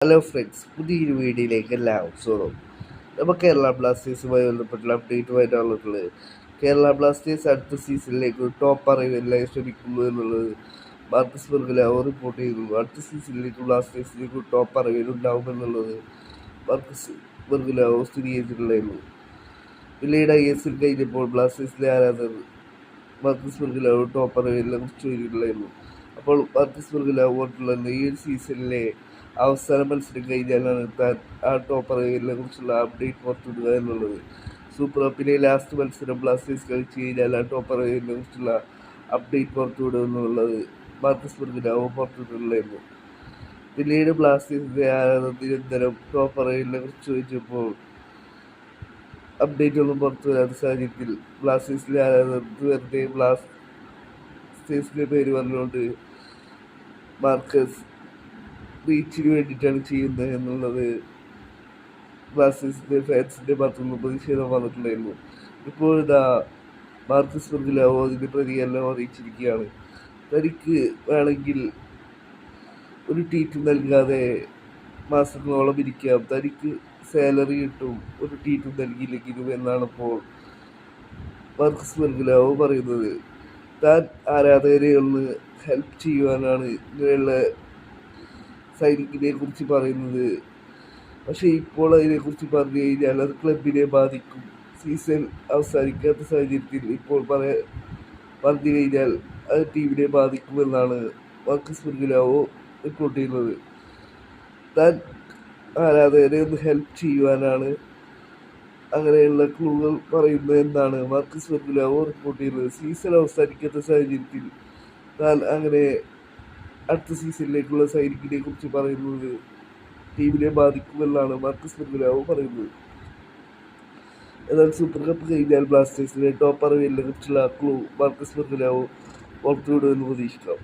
Hello friends, പുതിയൊരു വീഡിയോയിലേക്ക് എല്ലാവർക്കും സ്വാഗതം. നമ്മൾ കേരള ബ്ലാസ്റ്റേഴ്സുമായി ബന്ധപ്പെട്ടുള്ള അപ്ഡേറ്റുമായിട്ടാണുള്ളത്. കേരള ബ്ലാസ്റ്റേഴ്സ് അടുത്ത സീസണിലേക്ക് ഒരു ടോപ്പ് അറിവില്ലായി ശ്രമിക്കുന്നു എന്നുള്ളത് മാർക്കസ് ബെർഗലാവോ റിപ്പോർട്ട് ചെയ്തു. അടുത്ത സീസണിലേക്ക് ബ്ലാസ്റ്റേഴ്സിലേക്ക് ഒരു ടോപ്പ് അറിവിലുണ്ടാവുമെന്നുള്ളത് മാർക്കസ് ബെർഗലാവോ സ്ഥിരീകരിച്ചിട്ടുണ്ടായിരുന്നു. പിന്നീട് ISL കഴിഞ്ഞപ്പോൾ ബ്ലാസ്റ്റേഴ്സിലെ ആരാധകർ മാർക്കസ് ബെർഗലാവോ ടോപ്പ് അറിവിനെ കുറിച്ച് ചോദിച്ചിട്ടുണ്ടായിരുന്നു. അപ്പോൾ മാർക്കസ് ബെർഗലാവോ പറഞ്ഞിട്ടുള്ളത് ഈ ഒരു സീസണിലെ അവസാന മത്സരം കഴിഞ്ഞാലാണ് താൻ ആ ടോപ്പ് അറിവിനെ കുറിച്ചുള്ള അപ്ഡേറ്റ് പുറത്തുവിടുക എന്നുള്ളത്. സൂപ്പർ കപ്പിലെ ലാസ്റ്റ് മത്സരം ബ്ലാസ്റ്റേഴ്സ് കളിച്ച് കഴിഞ്ഞാൽ ആ ടോപ്പ് അറിവിനെ കുറിച്ചുള്ള അപ്ഡേറ്റ് പുറത്തുവിടുക എന്നുള്ളത് മാർക്കസ് ബെർഗലാവോ പുറത്തുവിട്ടിട്ടുണ്ടായിരുന്നു. പിന്നീട് ബ്ലാസ്റ്റേഴ്സിന്റെ ആരാധകർ നിരന്തരം ടോപ്പ് അറിവിനെ കുറിച്ച് ചോദിച്ചപ്പോൾ അപ്ഡേറ്റ് ഒന്നും പുറത്തു വരാത്ത സാഹചര്യത്തിൽ ബ്ലാസ്റ്റേഴ്സിലെ ആരാധകർ വെറുതെ ബ്ലാസ്റ്റേഴ്സിന്റെ പേര് പറഞ്ഞുകൊണ്ട് മാർക്കസ് റീച്ചിന് വേണ്ടിയിട്ടാണ് ചെയ്യുന്നത് എന്നുള്ളത് ബ്ലാസ്റ്റേഴ്സിന്റെ ഫാൻസിന്റെ ഭാഗത്തുനിന്ന് പ്രതിഷേധം വന്നിട്ടുണ്ടായിരുന്നു. ഇപ്പോഴിതാ മാർക്കസ് ബെർഗലാവോ അതിന്റെ പ്രതികരണം അറിയിച്ചിരിക്കുകയാണ്. തനിക്ക് വേണമെങ്കിൽ ഒരു ട്വീറ്റ് നൽകാതെ മാസങ്ങളോളം ഇരിക്കാം, തനിക്ക് സാലറി കിട്ടും ഒരു ട്വീറ്റും നൽകിയില്ലെങ്കിലും എന്നാണ് ഇപ്പോൾ മാർക്കസ് ബെർഗലാവോ പറയുന്നത്. താൻ ആരാധകരെ ഒന്ന് ഹെൽപ്പ് ചെയ്യുവാനാണ് ഇങ്ങനെയുള്ള സൈനിങ്ങിനെ കുറിച്ച് പറയുന്നത്. പക്ഷേ ഇപ്പോൾ അതിനെക്കുറിച്ച് പറഞ്ഞു കഴിഞ്ഞാൽ അത് ക്ലബിനെ ബാധിക്കും. സീസൺ അവസാനിക്കാത്ത സാഹചര്യത്തിൽ ഇപ്പോൾ പറഞ്ഞു കഴിഞ്ഞാൽ അത് ടീമിനെ ബാധിക്കുമെന്നാണ് മാർക്കസ് ബെർഗലാവോ റിപ്പോർട്ട് ചെയ്യുന്നത്. താൻ ആരാധകരെ ഒന്ന് ഹെൽപ്പ് ചെയ്യുവാനാണ് അങ്ങനെയുള്ള ക്ലൂകൾ പറയുന്നത് എന്നാണ് മാർക്കസ് ബെർഗലാവോ റിപ്പോർട്ട് ചെയ്യുന്നത്. സീസൺ അവസാനിക്കാത്ത സാഹചര്യത്തിൽ താൻ അങ്ങനെ അടുത്ത സീസണിലേക്കുള്ള സൈനിങ്ങിനെ കുറിച്ച് പറയുന്നത് ടീമിനെ ബാധിക്കുമെന്നാണ് മാർക്കസ് ബെർഗലാവോ പറയുന്നത്. എന്നാൽ സൂപ്പർ കപ്പ് കഴിഞ്ഞാൽ ബ്ലാസ്റ്റേഴ്സിലെ ടോപ്പ് അറിവിനെ കുറിച്ചുള്ള ക്ലൂ മാർക്കസ് ബെർഗലാവോ പുറത്തുവിടുമെന്ന് പ്രതീക്ഷിക്കാം.